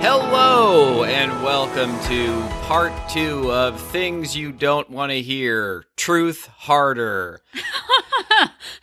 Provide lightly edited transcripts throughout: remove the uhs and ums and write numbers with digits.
Hello, and welcome to part 2 of Things You Don't Want to Hear, Truth Harder.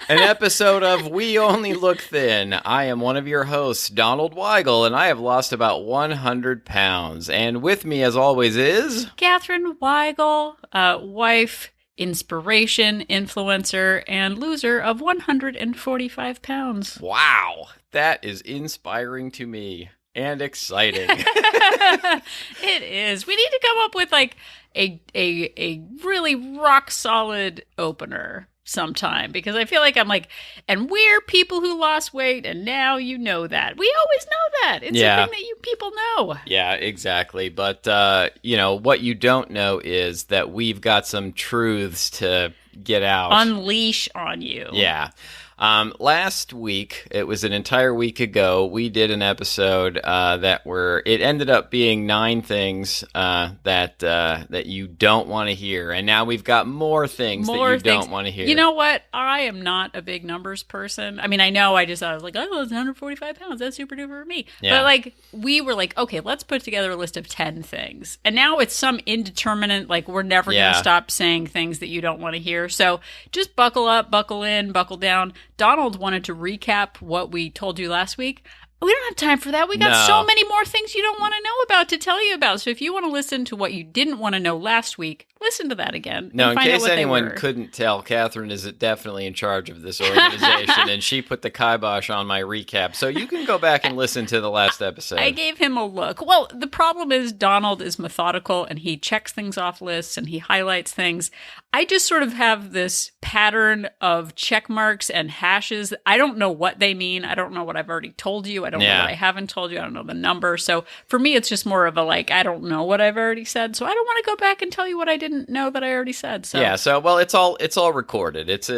An episode of We Only Look Thin. I am one of your hosts, Donald Weigel, and I have lost about 100 pounds. And with me, as always, is... Catherine Weigel, wife, inspiration, influencer, and loser of 145 pounds. Wow, that is inspiring to me. And exciting. It is. We need to come up with like a really rock solid opener sometime, because I feel like I'm like, and we're people who lost weight, and now you know that. We always know that. It's a thing that you people know. Yeah, exactly. But what you don't know is that we've got some truths to get out. Unleash on you. Yeah. Last week, it was an entire week ago, we did an episode it ended up being 9 things that you don't want to hear, and now we've got more things that you don't want to hear. You know what? I am not a big numbers person. I mean, I know I was like, oh, it's 145 pounds. That's super duper for me. Yeah. But like, we were like, okay, let's put together a list of 10 things. And now it's some indeterminate, like we're never going to stop saying things that you don't want to hear. So just buckle up, buckle in, buckle down. Donald wanted to recap what we told you last week. We don't have time for that. We got so many more things you don't want to know about to tell you about. So if you want to listen to what you didn't want to know last week, listen to that again. No, in case anyone couldn't tell, Catherine is definitely in charge of this organization, and she put the kibosh on my recap. So you can go back and listen to the last episode. I gave him a look. Well, the problem is Donald is methodical, and he checks things off lists, and he highlights things. I just sort of have this pattern of check marks and hashes. I don't know what they mean. I don't know what I've already told you. I don't know what I haven't told you. I don't know the number. So for me, it's just more of a like, I don't know what I've already said. So I don't want to go back and tell you what I didn't know that I already said. So well, it's all recorded. It's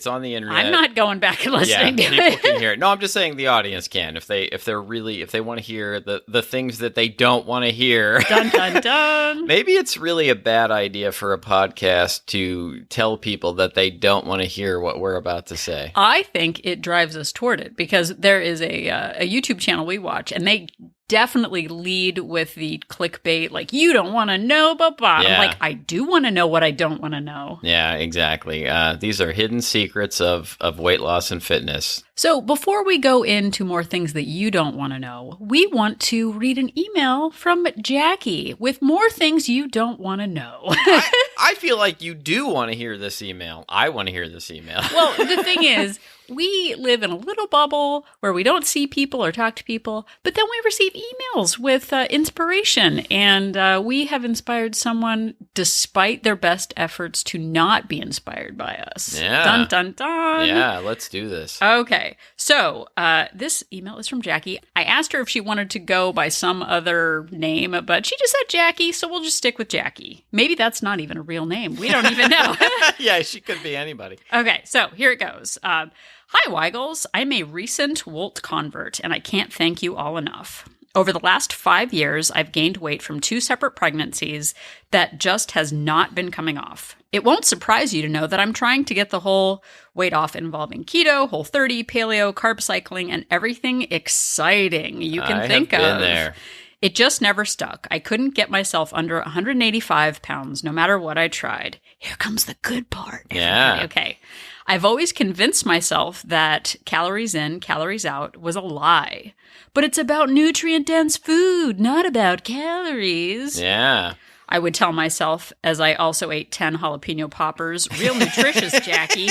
on the internet. I'm not going back and listening to people it. Can hear it. No, I'm just saying the audience can if they want to hear the things that they don't want to hear. Dun dun dun. Maybe it's really a bad idea for a podcast to tell people that they don't want to hear what we're about to say. I think it drives us toward it, because there is a YouTube channel we watch, and they definitely lead with the clickbait, like, you don't want to know, blah, blah. Yeah. I'm like, I do want to know what I don't want to know. Yeah, exactly. These are hidden secrets of weight loss and fitness. So before we go into more things that you don't want to know, we want to read an email from Jackie with more things you don't want to know. I feel like you do want to hear this email. I want to hear this email. Well, the thing is, we live in a little bubble where we don't see people or talk to people, but then we receive emails with inspiration, and we have inspired someone despite their best efforts to not be inspired by us. Yeah. Dun, dun, dun. Yeah, let's do this. Okay. So this email is from Jackie. I asked her if she wanted to go by some other name, but she just said Jackie, so we'll just stick with Jackie. Maybe that's not even a real name. We don't even know. Yeah, she could be anybody. Okay, so here it goes. Hi, Weigels. I'm a recent Wolt convert, and I can't thank you all enough. Over the last 5 years, I've gained weight from 2 separate pregnancies that just has not been coming off. It won't surprise you to know that I'm trying to get the whole weight off involving keto, Whole30, paleo, carb cycling, and everything exciting you can think of. Been there. It just never stuck. I couldn't get myself under 185 pounds no matter what I tried. Here comes the good part. Yeah. Okay. I've always convinced myself that calories in, calories out was a lie. But it's about nutrient-dense food, not about calories. Yeah. I would tell myself, as I also ate 10 jalapeno poppers. Real nutritious, Jackie.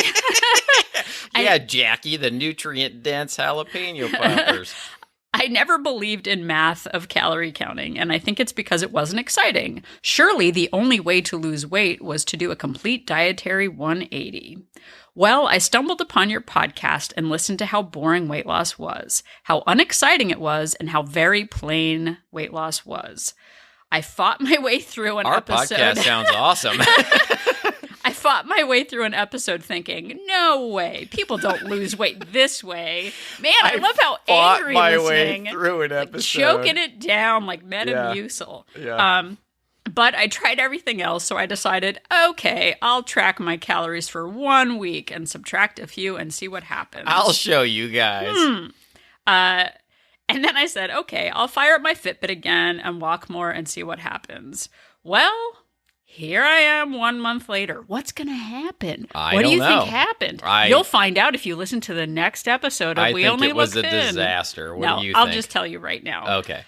Jackie, the nutrient-dense jalapeno poppers. I never believed in math of calorie counting, and I think it's because it wasn't exciting. Surely the only way to lose weight was to do a complete dietary 180. Well, I stumbled upon your podcast and listened to how boring weight loss was, how unexciting it was, and how very plain weight loss was. I fought my way through an episode. Our podcast sounds awesome. I fought my way through an episode thinking, no way, people don't lose weight this way. Man, I love how angry my listening. Way through an episode. Like, choking it down like Metamucil. Yeah. But I tried everything else, so I decided, okay, I'll track my calories for 1 week and subtract a few and see what happens. I'll show you guys. And then I said, okay, I'll fire up my Fitbit again and walk more and see what happens. Well, here I am 1 month later. What's going to happen? What do you think happened? You'll find out if you listen to the next episode of We Only Look Thin. I think it was a disaster. What do you think? I'll just tell you right now. Okay.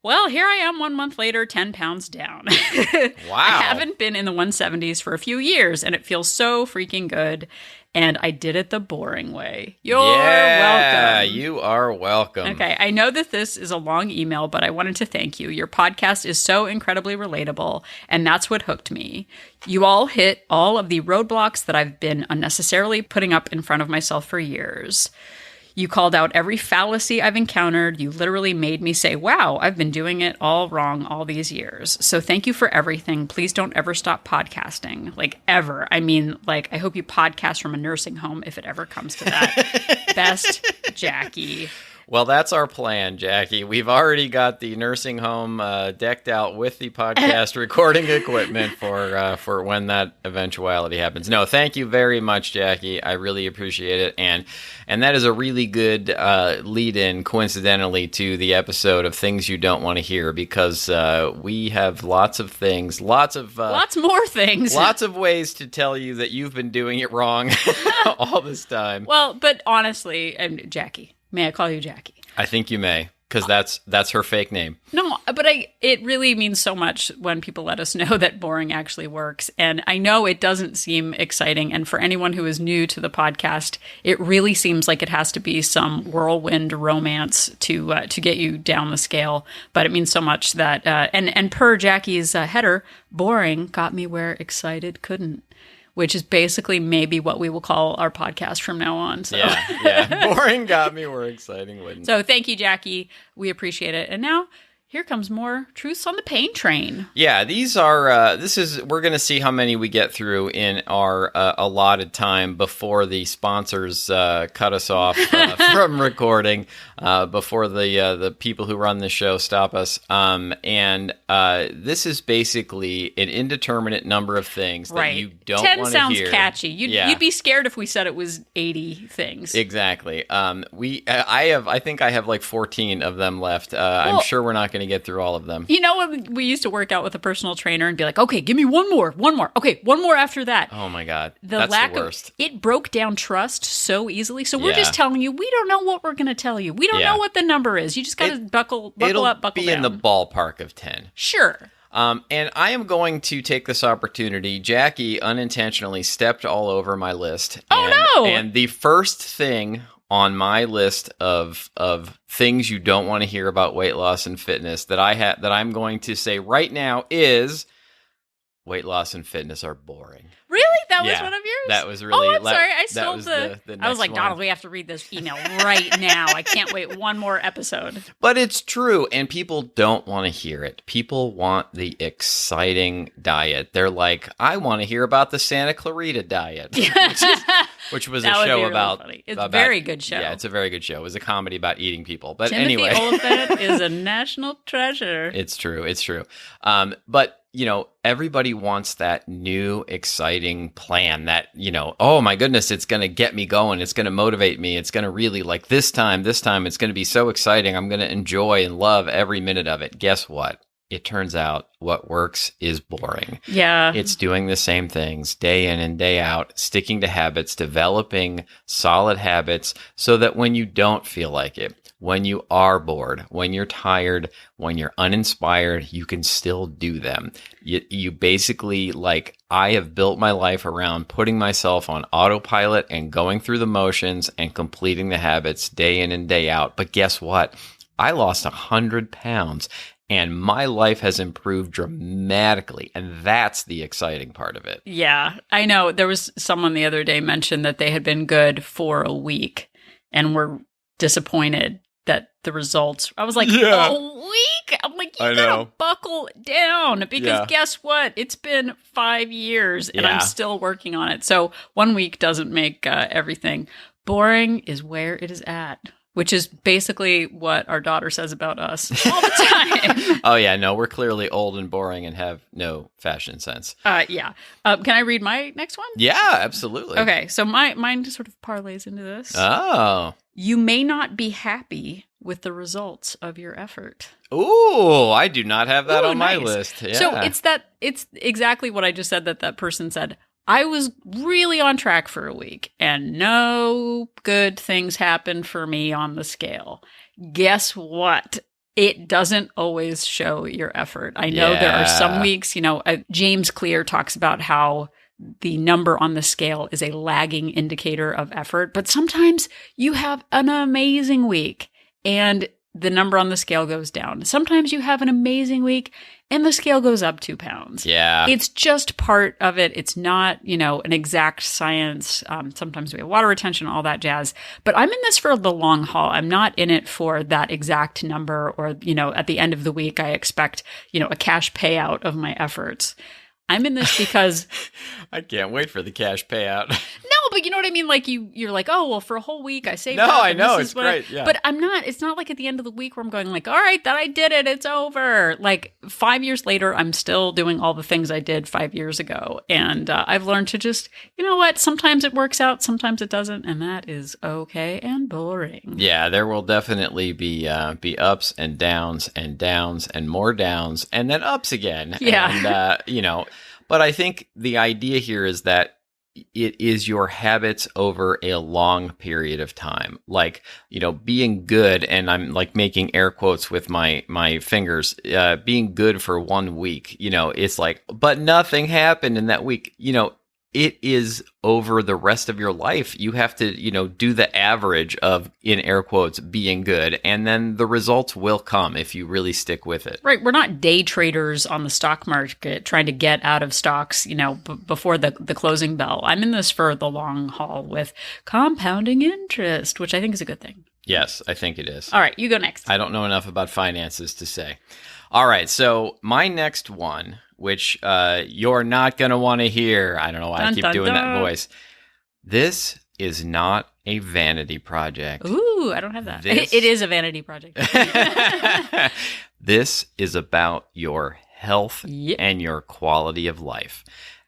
Well, here I am 1 month later, 10 pounds down. Wow. I haven't been in the 170s for a few years, and it feels so freaking good. And I did it the boring way. You're welcome. You are welcome. Okay, I know that this is a long email, but I wanted to thank you. Your podcast is so incredibly relatable, and that's what hooked me. You all hit all of the roadblocks that I've been unnecessarily putting up in front of myself for years. You called out every fallacy I've encountered. You literally made me say, wow, I've been doing it all wrong all these years. So thank you for everything. Please don't ever stop podcasting. Like, ever. I mean, like, I hope you podcast from a nursing home if it ever comes to that. Best, Jackie. Well, that's our plan, Jackie. We've already got the nursing home decked out with the podcast recording equipment for when that eventuality happens. No, thank you very much, Jackie. I really appreciate it. And that is a really good lead-in, coincidentally, to the episode of Things You Don't Want to Hear, because we have lots of things, lots more things, lots of ways to tell you that you've been doing it wrong all this time. Well, but honestly, Jackie. May I call you Jackie? I think you may, because that's her fake name. No, but it really means so much when people let us know that boring actually works. And I know it doesn't seem exciting. And for anyone who is new to the podcast, it really seems like it has to be some whirlwind romance to get you down the scale. But it means so much that, and per Jackie's header, boring got me where excited couldn't. Which is basically maybe what we will call our podcast from now on. So. Yeah. Boring got me where exciting wouldn't. So thank you, Jackie. We appreciate it. And now here comes more Truths on the Pain Train. Yeah, these are, we're going to see how many we get through in our allotted time before the sponsors cut us off from recording, before the people who run the show stop us. And this is basically an indeterminate number of things that you don't want to hear. 10 sounds catchy. You'd be scared if we said it was 80 things. Exactly. I think I have like 14 of them left. I'm sure we're not going to get through all of them. You know, when we used to work out with a personal trainer and be like, okay, give me one more. Okay, one more after that. Oh my God. That's the worst. It broke down trust so easily. So we're just telling you, we don't know what we're going to tell you. We don't know what the number is. You just got to buckle up, buckle down. It'll be in the ballpark of 10. Sure. And I am going to take this opportunity. Jackie unintentionally stepped all over my list. No! And the first thing on my list of things you don't want to hear about weight loss and fitness that I'm going to say right now is weight loss and fitness are boring. Really? That was one of yours? That was really... Oh, I'm sorry. I stole the I was like, one. Donald, we have to read this email right now. I can't wait one more episode. But it's true, and people don't want to hear it. People want the exciting diet. They're like, I want to hear about the Santa Clarita diet, which was a show about... Funny. It's a very good show. Yeah, it's a very good show. It was a comedy about eating people. But Timothy anyway... Olyphant is a national treasure. It's true. But... you know, everybody wants that new, exciting plan that, you know, oh my goodness, it's going to get me going. It's going to motivate me. It's going to really, like, this time, it's going to be so exciting. I'm going to enjoy and love every minute of it. Guess what? It turns out what works is boring. Yeah. It's doing the same things day in and day out, sticking to habits, developing solid habits so that when you don't feel like it, when you are bored, when you're tired, when you're uninspired, you can still do them. You basically, like, I have built my life around putting myself on autopilot and going through the motions and completing the habits day in and day out. But guess what? I lost 100 pounds and my life has improved dramatically. And that's the exciting part of it. Yeah, I know. There was someone the other day mentioned that they had been good for a week and were disappointed that the results, I was like, a week? I'm like, you gotta buckle down because guess what? It's been 5 years and I'm still working on it. So 1 week doesn't make everything. Boring is where it is at, which is basically what our daughter says about us all the time. Oh yeah, no, we're clearly old and boring and have no fashion sense. Yeah. Can I read my next one? Yeah, absolutely. Okay, so mine sort of parlays into this. Oh. You may not be happy with the results of your effort. Ooh, I do not have that on my list. Yeah. So it's exactly what I just said that person said. I was really on track for a week and no good things happened for me on the scale. Guess what? It doesn't always show your effort. I know there are some weeks, James Clear talks about how the number on the scale is a lagging indicator of effort, but sometimes you have an amazing week and the number on the scale goes down. Sometimes you have an amazing week and the scale goes up 2 pounds. Yeah. It's just part of it. It's not, an exact science. Sometimes we have water retention, all that jazz. But I'm in this for the long haul. I'm not in it for that exact number or, at the end of the week, I expect, a cash payout of my efforts. I'm in this because I can't wait for the cash payout. No, but you know what I mean? Like you're like, oh, well, for a whole week I saved No, up, I know, it's great. Yeah. But I'm not, it's not like at the end of the week where I'm going like, all right, that I did it, it's over. Like 5 years later, I'm still doing all the things I did 5 years ago. And I've learned to just, you know what? Sometimes it works out, sometimes it doesn't. And that is okay and boring. Yeah, there will definitely be ups and downs and more downs and then ups again. Yeah. And, but I think the idea here is that it is your habits over a long period of time. Like, being good, and I'm like making air quotes with my fingers, being good for 1 week, it's like, but nothing happened in that week. It is over the rest of your life. You have to, do the average of, in air quotes, being good. And then the results will come if you really stick with it. Right. We're not day traders on the stock market trying to get out of stocks, before the closing bell. I'm in this for the long haul with compounding interest, which I think is a good thing. Yes, I think it is. All right. You go next. I don't know enough about finances to say. All right. So my next one, which you're not going to want to hear. I don't know why I keep doing that voice. This is not a vanity project. Ooh, I don't have that. It is a vanity project. This is about your health and your quality of life.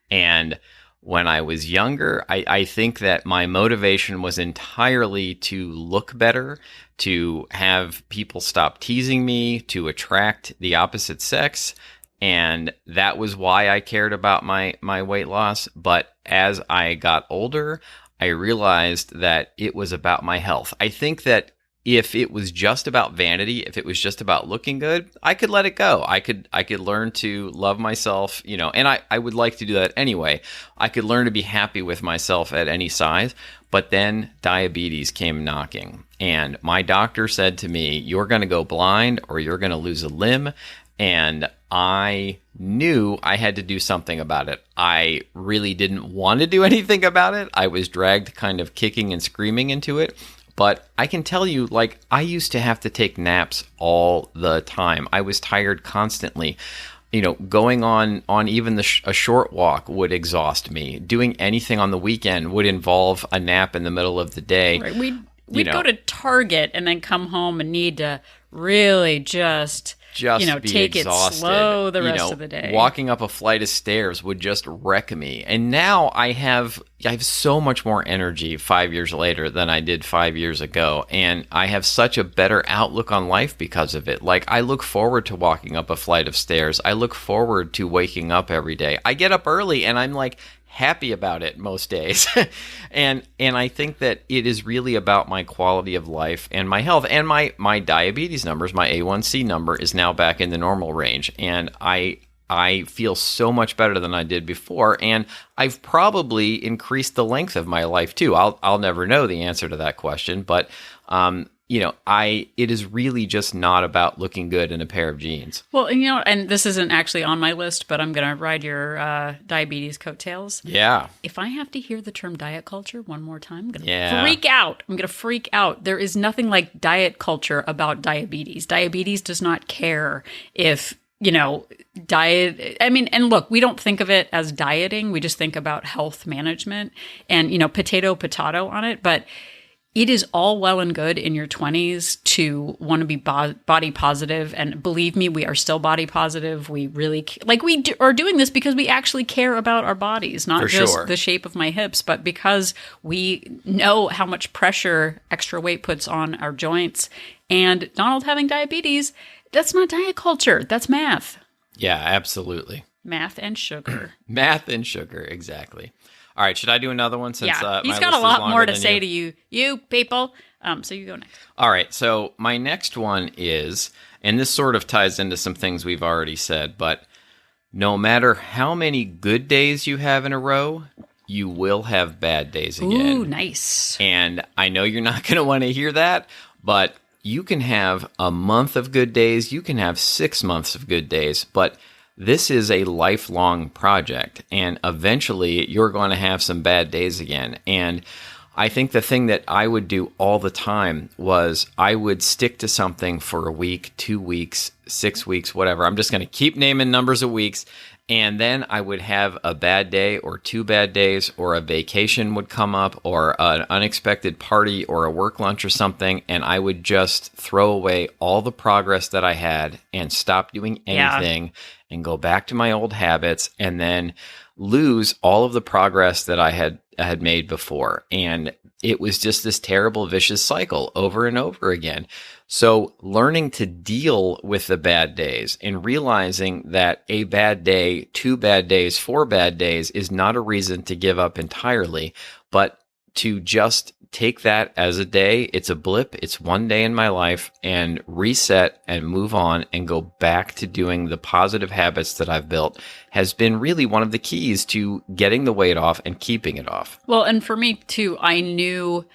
And when I was younger, I think that my motivation was entirely to look better, to have people stop teasing me, to attract the opposite sex. And that was why I cared about my weight loss. But as I got older, I realized that it was about my health. I think that if it was just about vanity, if it was just about looking good, I could let it go. I could learn to love myself, and I would like to do that anyway. I could learn to be happy with myself at any size. But then diabetes came knocking. And my doctor said to me, you're going to go blind or you're going to lose a limb. And I knew I had to do something about it. I really didn't want to do anything about it. I was dragged kind of kicking and screaming into it. But I can tell you, like, I used to have to take naps all the time. I was tired constantly. Going on even a short walk would exhaust me. Doing anything on the weekend would involve a nap in the middle of the day. Right. We'd go to Target and then come home and need to really just take exhausted. It slow the rest of the day. Walking up a flight of stairs would just wreck me. And now I have so much more energy 5 years later than I did 5 years ago. And I have such a better outlook on life because of it. Like, I look forward to walking up a flight of stairs. I look forward to waking up every day. I get up early and I'm like happy about it most days. and I think that it is really about my quality of life and my health. And my diabetes numbers, my A1C number is now back in the normal range. And I feel so much better than I did before. And I've probably increased the length of my life too. I'll never know the answer to that question, but it is really just not about looking good in a pair of jeans. Well, and this isn't actually on my list, but I'm going to ride your diabetes coattails. Yeah. If I have to hear the term diet culture one more time, I'm going to freak out. I'm going to freak out. There is nothing like diet culture about diabetes. Diabetes does not care if diet. I mean, and look, we don't think of it as dieting. We just think about health management and, potato on it. But it is all well and good in your 20s to want to be body positive. And believe me, we are still body positive. We really, are doing this because we actually care about our bodies, not just the shape of my hips, but because we know how much pressure extra weight puts on our joints. And Donald having diabetes, that's not diet culture. That's math. Yeah, absolutely. Math and sugar. Math and sugar, exactly. All right, should I do another one? Since he's got a lot more to say to you people. So you go next. All right, so my next one is, and this sort of ties into some things we've already said, but no matter how many good days you have in a row, you will have bad days again. Ooh, nice. And I know you're not going to want to hear that, but you can have a month of good days, you can have 6 months of good days, but this is a lifelong project, and eventually you're going to have some bad days again. And I think the thing that I would do all the time was I would stick to something for a week, 2 weeks, 6 weeks, whatever. I'm just going to keep naming numbers of weeks. And then I would have a bad day or 2 bad days, or a vacation would come up, or an unexpected party or a work lunch or something. And I would just throw away all the progress that I had and stop doing anything and go back to my old habits, and then lose all of the progress that I had made before. And it was just this terrible, vicious cycle over and over again. So learning to deal with the bad days and realizing that a bad day, 2 bad days, 4 bad days is not a reason to give up entirely, but to just take that as a day. It's a blip. It's one day in my life, and reset and move on and go back to doing the positive habits that I've built has been really one of the keys to getting the weight off and keeping it off. Well, and for me too, I knew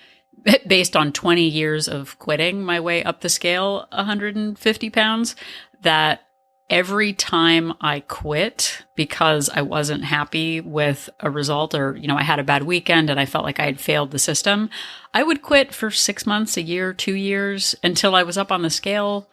based on 20 years of quitting my way up the scale 150 pounds that every time I quit because I wasn't happy with a result, or, I had a bad weekend and I felt like I had failed the system, I would quit for 6 months, a year, 2 years, until I was up on the scale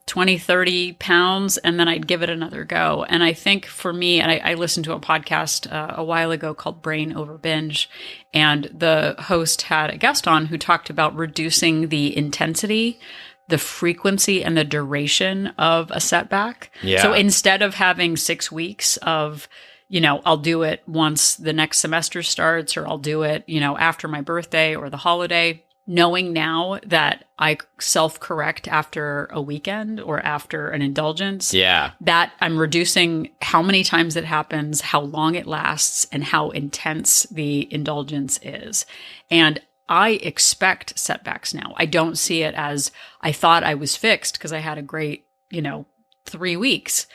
20, 30 pounds, and then I'd give it another go. And I think for me, and I listened to a podcast a while ago called Brain Over Binge, and the host had a guest on who talked about reducing the intensity, the frequency, and the duration of a setback. Yeah. So instead of having 6 weeks of, I'll do it once the next semester starts, or I'll do it, after my birthday or the holiday, knowing now that I self-correct after a weekend or after an indulgence, that I'm reducing how many times it happens, how long it lasts, and how intense the indulgence is. And I expect setbacks now. I don't see it as I thought I was fixed because I had a great, 3 weeks.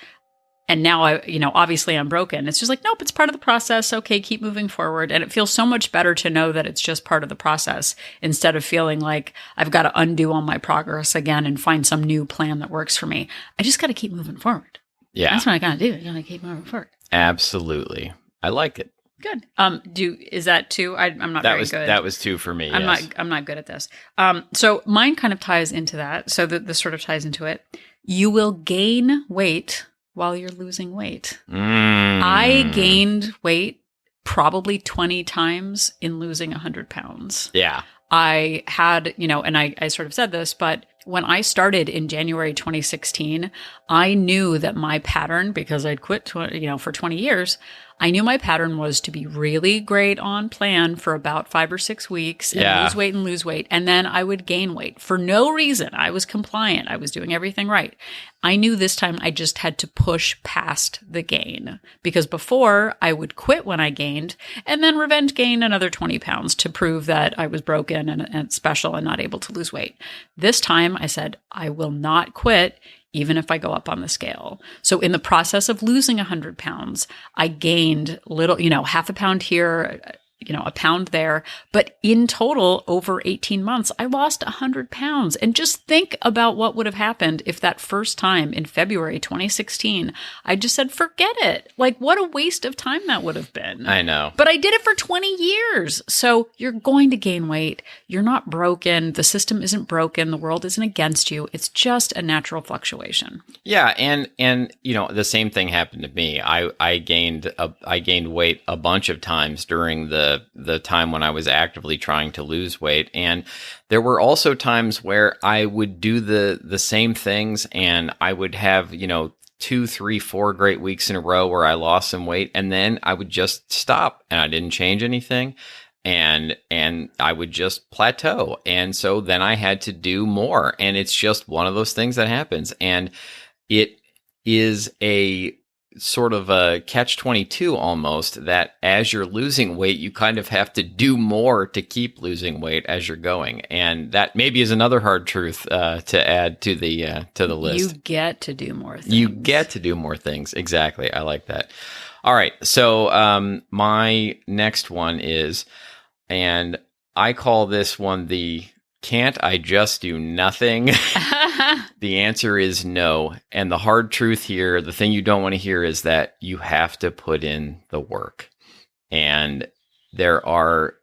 And now obviously I'm broken. It's just like, nope, it's part of the process. Okay, keep moving forward. And it feels so much better to know that it's just part of the process instead of feeling like I've got to undo all my progress again and find some new plan that works for me. I just got to keep moving forward. Yeah. That's what I got to do. I got to keep moving forward. Absolutely. I like it. Good. Is that 2? I'm not very good. That was 2 for me. I'm not good at this. So mine kind of ties into that. So this sort of ties into it. You will gain weight while you're losing weight. I gained weight probably 20 times in losing 100 pounds. Yeah. I had, and I sort of said this, but when I started in January 2016, I knew that my pattern, because I'd quit, for 20 years, I knew my pattern was to be really great on plan for about 5 or 6 weeks and lose weight. And then I would gain weight for no reason. I was compliant. I was doing everything right. I knew this time I just had to push past the gain, because before I would quit when I gained and then revenge gain another 20 pounds to prove that I was broken and special and not able to lose weight. This time I said, I will not quit even if I go up on the scale. So in the process of losing 100 pounds, I gained little, half a pound here, a pound there. But in total, over 18 months, I lost 100 pounds. And just think about what would have happened if that first time in February 2016, I just said, forget it. Like, what a waste of time that would have been. I know. But I did it for 20 years. So you're going to gain weight. You're not broken. The system isn't broken. The world isn't against you. It's just a natural fluctuation. Yeah. And the same thing happened to me. I gained weight a bunch of times during the the time when I was actively trying to lose weight. And there were also times where I would do the same things, and I would have, 2, 3, 4 great weeks in a row where I lost some weight, and then I would just stop and I didn't change anything. And I would just plateau. And so then I had to do more. And it's just one of those things that happens. And it is a sort of a catch-22 almost, that as you're losing weight, you kind of have to do more to keep losing weight as you're going. And that maybe is another hard truth to add to the list. You get to do more things. You get to do more things. Exactly. I like that. All right. So my next one is, and I call this one the "can't I just do nothing?" The answer is no. And the hard truth here, the thing you don't want to hear, is that you have to put in the work. And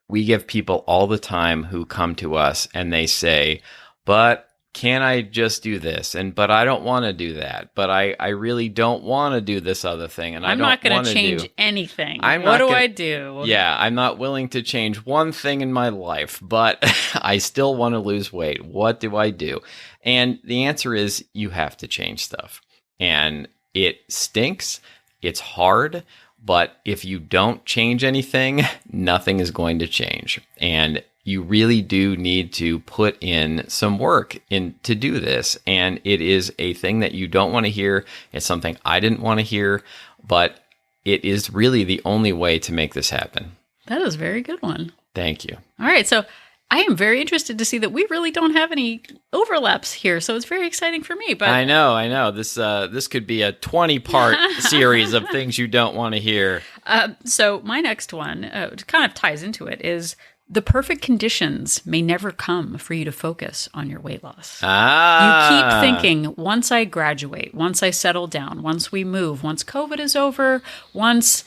we give people all the time who come to us and they say, but can I just do this? But I don't want to do that. But I really don't want to do this other thing. And I'm not going to change anything. What do I do? Yeah, I'm not willing to change one thing in my life, but I still want to lose weight. What do I do? And the answer is you have to change stuff. And it stinks. It's hard. But if you don't change anything, nothing is going to change. And you really do need to put in some work to do this. And it is a thing that you don't want to hear. It's something I didn't want to hear, but it is really the only way to make this happen. That is a very good one. Thank you. All right. So I am very interested to see that we really don't have any overlaps here. So it's very exciting for me. But I know. This could be a 20-part series of things you don't want to hear. So my next one kind of ties into it is, the perfect conditions may never come for you to focus on your weight loss. You keep thinking, once I graduate, once I settle down, once we move, once COVID is over, once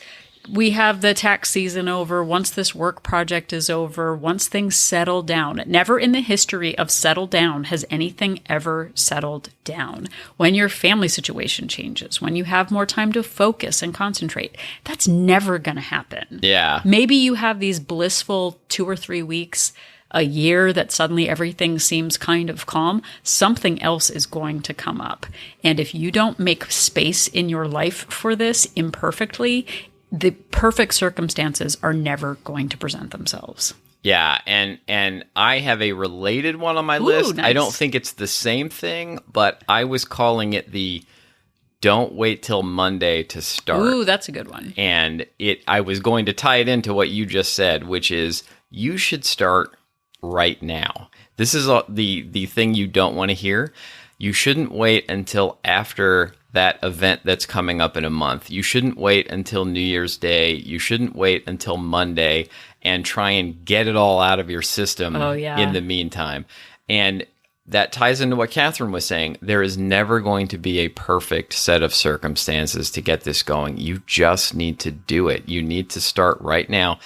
we have the tax season over, once this work project is over, once things settle down. Never in the history of settle down has anything ever settled down. When your family situation changes, when you have more time to focus and concentrate, that's never going to happen. Yeah. Maybe you have these blissful 2 or 3 weeks a year that suddenly everything seems kind of calm. Something else is going to come up. And if you don't make space in your life for this imperfectly, the perfect circumstances are never going to present themselves. Yeah, and I have a related one on my list. Nice. I don't think it's the same thing, but I was calling it the "don't wait till Monday to start." Ooh, that's a good one. And I was going to tie it into what you just said, which is you should start right now. This is the thing you don't want to hear. You shouldn't wait until after that event that's coming up in a month. You shouldn't wait until New Year's Day. You shouldn't wait until Monday and try and get it all out of your system in the meantime. And that ties into what Catherine was saying. There is never going to be a perfect set of circumstances to get this going. You just need to do it. You need to start right now.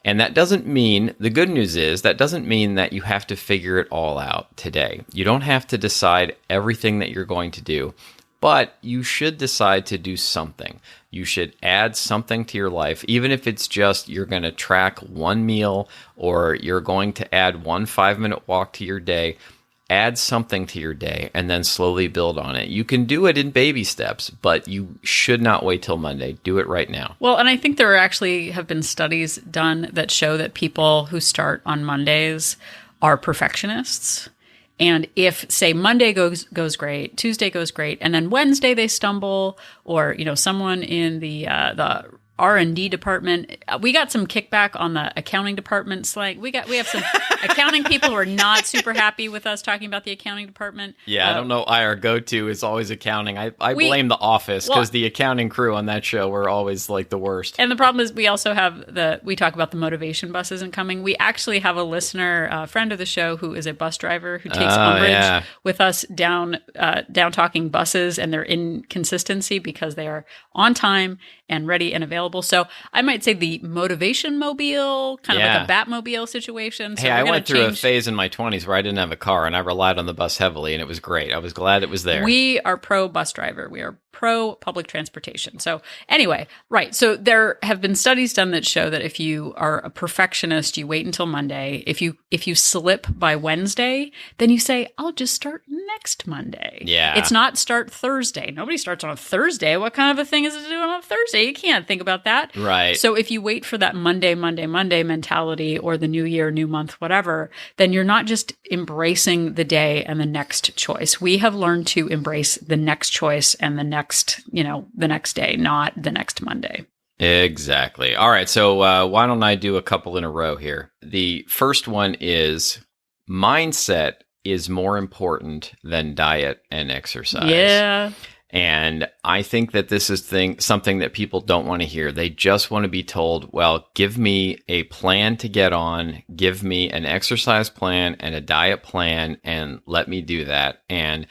And that doesn't mean, the good news is, that doesn't mean that you have to figure it all out today. You don't have to decide everything that you're going to do, but you should decide to do something. You should add something to your life, even if it's just you're going to track one meal or you're going to add one 5-minute walk to your day. Add something to your day and then slowly build on it. You can do it in baby steps, but you should not wait till Monday. Do it right now. Well, and I think there actually have been studies done that show that people who start on Mondays are perfectionists. And if, say, Monday goes great, Tuesday goes great, and then Wednesday they stumble, or someone in the R&D department, we got some kickback on the accounting department slang. We have some accounting people who are not super happy with us talking about the accounting department. Yeah, I don't know why our go-to is always accounting. I blame The Office because the accounting crew on that show were always like the worst. And the problem is we also have we talk about the motivation bus isn't coming. We actually have a listener, a friend of the show who is a bus driver who takes umbrage with us down talking buses and their inconsistency because they are on time and ready and available available. So I might say the motivation mobile, kind of like a Batmobile situation. So hey, I went through a phase in my 20s where I didn't have a car and I relied on the bus heavily, and it was great. I was glad it was there. We are pro bus driver. We are pro public transportation. So anyway, right. So there have been studies done that show that if you are a perfectionist, you wait until Monday. If you slip by Wednesday, then you say, I'll just start next Monday. Yeah. It's not start Thursday. Nobody starts on a Thursday. What kind of a thing is it to do on a Thursday? You can't think about that. Right. So if you wait for that Monday mentality, or the new year, new month, whatever, then you're not just embracing the day and the next choice. We have learned to embrace the next choice and the next day, not the next Monday. Exactly. All right. So why don't I do a couple in a row here? The first one is mindset is more important than diet and exercise. Yeah. And I think that this is something that people don't want to hear. They just want to be told, well, give me a plan to get on, give me an exercise plan and a diet plan, and let me do that. And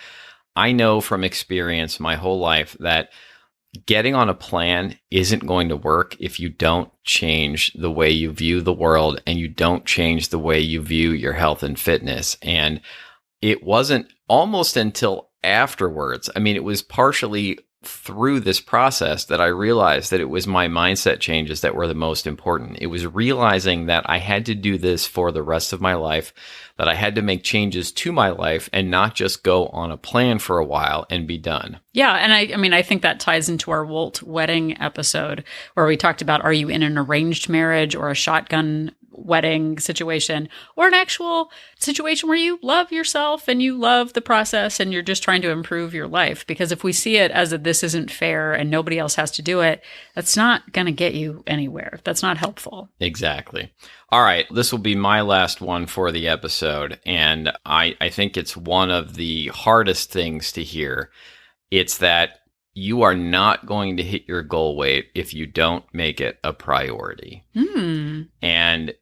I know from experience my whole life that getting on a plan isn't going to work if you don't change the way you view the world and you don't change the way you view your health and fitness. And it wasn't almost until afterwards. I mean, it was partially through this process that I realized that it was my mindset changes that were the most important. It was realizing that I had to do this for the rest of my life, that I had to make changes to my life and not just go on a plan for a while and be done. Yeah. And I think that ties into our Wolt wedding episode where we talked about, are you in an arranged marriage or a shotgun wedding situation, or an actual situation where you love yourself and you love the process and you're just trying to improve your life? Because if we see it as this isn't fair and nobody else has to do it, that's not going to get you anywhere. That's not helpful. Exactly. All right. This will be my last one for the episode. And I think it's one of the hardest things to hear. It's that you are not going to hit your goal weight if you don't make it a priority. And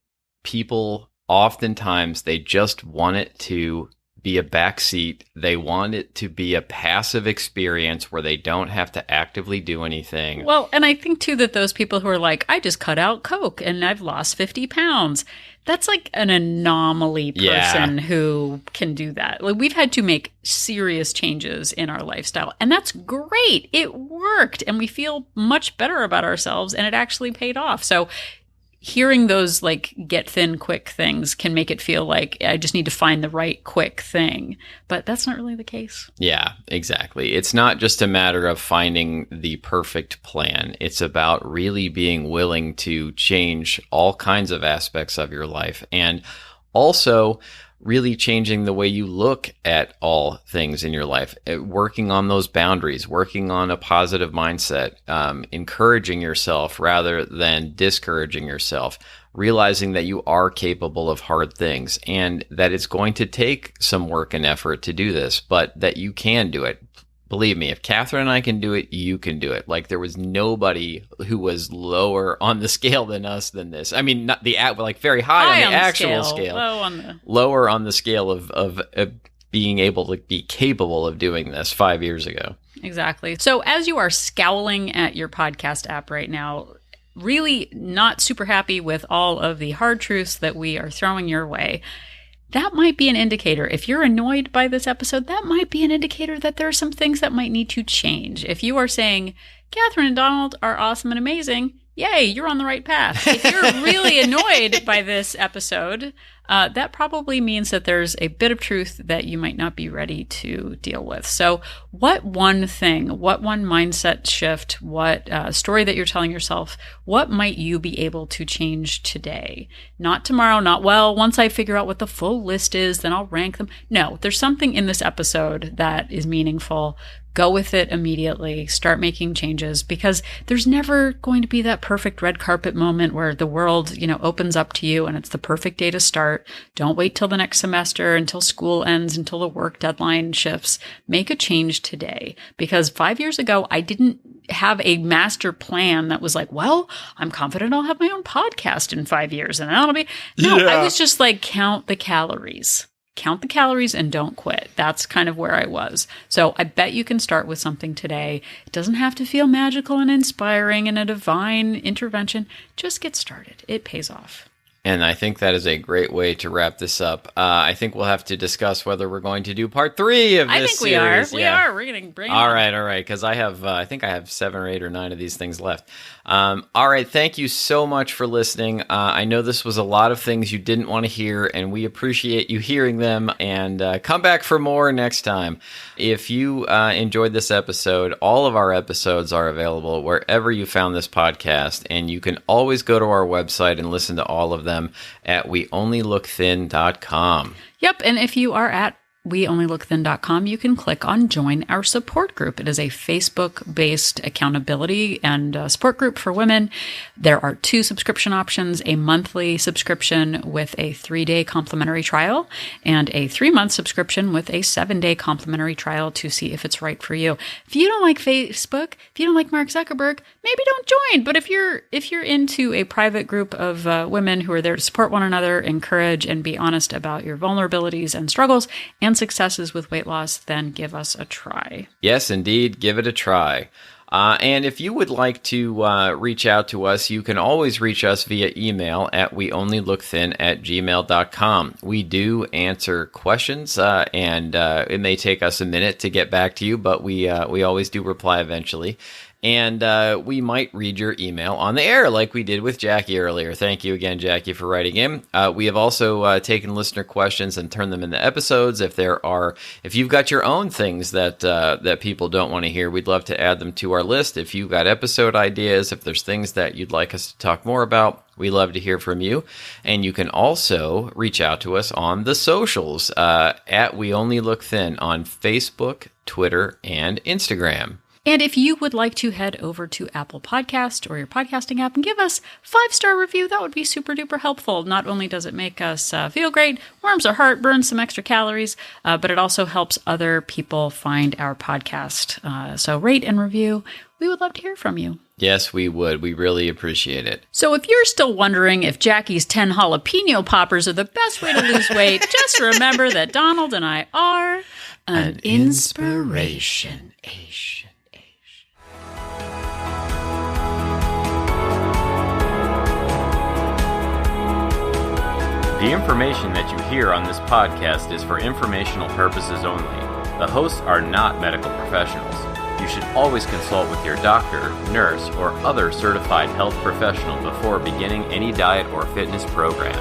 people oftentimes, they just want it to be a backseat. They want it to be a passive experience where they don't have to actively do anything. Well, and I think too that those people who are like, I just cut out Coke and I've lost 50 pounds. That's like an anomaly person who can do that. Like, we've had to make serious changes in our lifestyle, and that's great. It worked, and we feel much better about ourselves, and it actually paid off. So hearing those like get thin quick things can make it feel like I just need to find the right quick thing, but that's not really the case. Yeah, exactly. It's not just a matter of finding the perfect plan. It's about really being willing to change all kinds of aspects of your life, and also really changing the way you look at all things in your life, working on those boundaries, working on a positive mindset, encouraging yourself rather than discouraging yourself, realizing that you are capable of hard things and that it's going to take some work and effort to do this, but that you can do it. Believe me, if Catherine and I can do it, you can do it. Like, there was nobody who was lower on the scale than us than this. I mean, not the like very high on the actual scale, lower on the scale of being able to be capable of doing this 5 years ago. Exactly. So as you are scowling at your podcast app right now, really not super happy with all of the hard truths that we are throwing your way, that might be an indicator. If you're annoyed by this episode, that might be an indicator that there are some things that might need to change. If you are saying, Catherine and Donald are awesome and amazing, yay, you're on the right path. If you're really annoyed by this episode, that probably means that there's a bit of truth that you might not be ready to deal with. So what one thing, what one mindset shift, what story that you're telling yourself, what might you be able to change today? Not tomorrow, not, well, once I figure out what the full list is, then I'll rank them. No, there's something in this episode that is meaningful. Go with it immediately. Start making changes, because there's never going to be that perfect red carpet moment where the world, opens up to you and it's the perfect day to start. Don't wait till the next semester, until school ends, until the work deadline shifts. Make a change today, because 5 years ago, I didn't have a master plan that was like, well, I'm confident I'll have my own podcast in 5 years and that'll be, no, I was just like, count the calories. count the calories and don't quit. That's kind of where I was. So I bet you can start with something today. It doesn't have to feel magical and inspiring and a divine intervention. Just get started. It pays off. And I think that is a great way to wrap this up. I think we'll have to discuss whether we're going to do part 3 of this I think we series. are. We are. We're going to bring it All on. right. Because I think I have 7 or 8 or 9 of these things left. All right. Thank you so much for listening. I know this was a lot of things you didn't want to hear, and we appreciate you hearing them. And come back for more next time. If you enjoyed this episode, all of our episodes are available wherever you found this podcast, and you can always go to our website and listen to all of them at weonlylookthin.com. Yep, and if you are at weonlylookthin.com, you can click on Join Our Support Group. It is a Facebook-based accountability and support group for women. There are 2 subscription options, a monthly subscription with a 3-day complimentary trial and a 3-month subscription with a 7-day complimentary trial to see if it's right for you. If you don't like Facebook, if you don't like Mark Zuckerberg, maybe don't join. But if you're into a private group of women who are there to support one another, encourage, and be honest about your vulnerabilities and struggles and successes with weight loss, then give us a try. Yes, indeed. Give it a try. And if you would like to reach out to us, you can always reach us via email at weonlylookthin@gmail.com. We do answer questions, and it may take us a minute to get back to you, but we always do reply eventually. And we might read your email on the air like we did with Jackie earlier. Thank you again, Jackie, for writing in. We have also taken listener questions and turned them into episodes. If you've got your own things that people don't want to hear, we'd love to add them to our list. If you've got episode ideas, if there's things that you'd like us to talk more about, we love to hear from you. And you can also reach out to us on the socials at We Only Look Thin on Facebook, Twitter, and Instagram. And if you would like to head over to Apple Podcast or your podcasting app and give us 5-star review, that would be super duper helpful. Not only does it make us feel great, warms our heart, burns some extra calories, but it also helps other people find our podcast. So rate and review. We would love to hear from you. Yes, we would. We really appreciate it. So if you're still wondering if Jackie's 10 jalapeno poppers are the best way to lose weight, just remember that Donald and I are an inspiration. The information that you hear on this podcast is for informational purposes only. The hosts are not medical professionals. You should always consult with your doctor, nurse, or other certified health professional before beginning any diet or fitness program.